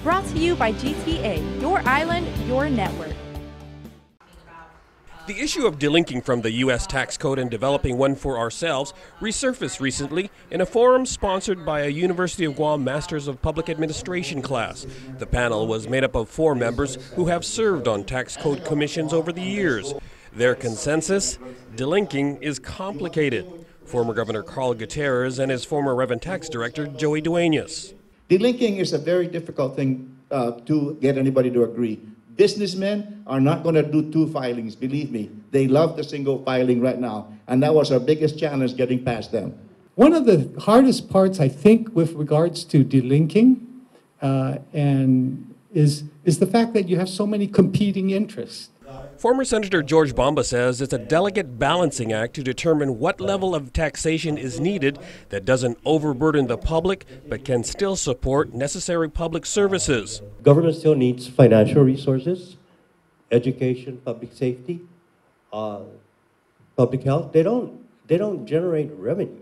Brought to you by GTA, your island, your network. The issue of delinking from the U.S. tax code and developing one for ourselves resurfaced recently in a forum sponsored by a University of Guam Masters of Public Administration class. The panel was made up of 4 members who have served on tax code commissions over the years. Their consensus: delinking is complicated. Former Governor Carl Gutierrez and his former Revenue Tax Director Joey Duenas. Delinking is a very difficult thing to get anybody to agree. Businessmen are not going to do 2 filings, believe me. They love the single filing right now, and that was our biggest challenge, getting past them. One of the hardest parts, I think, with regards to delinking is the fact that you have so many competing interests. Former Senator George Bomba says it's a delicate balancing act to determine what level of taxation is needed that doesn't overburden the public but can still support necessary public services. Government still needs financial resources, education, public safety, public health. They don't generate revenues.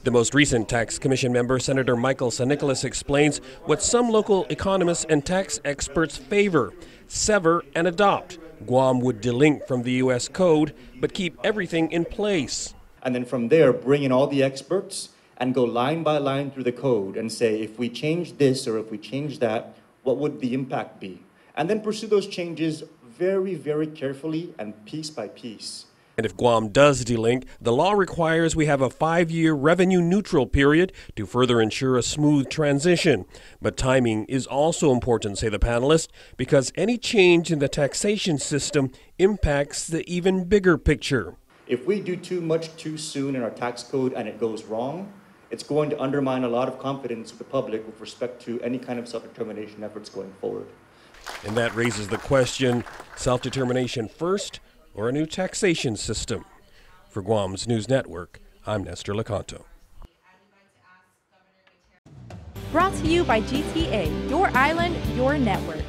The most recent Tax Commission member, Senator Michael San Nicolas, explains what some local economists and tax experts favor: sever and adopt. Guam would delink from the U.S. code, but keep everything in place. And then from there, bring in all the experts and go line by line through the code and say, if we change this or if we change that, what would the impact be? And then pursue those changes very, very carefully and piece by piece. And if Guam does delink, the law requires we have a 5-year revenue neutral period to further ensure a smooth transition. But timing is also important, say the panelists, because any change in the taxation system impacts the even bigger picture. If we do too much too soon in our tax code and it goes wrong, it's going to undermine a lot of confidence of the public with respect to any kind of self-determination efforts going forward. And that raises the question: self-determination first, or a new taxation system? For Guam's News Network, I'm Nestor Lecanto. Brought to you by GTA, your island, your network.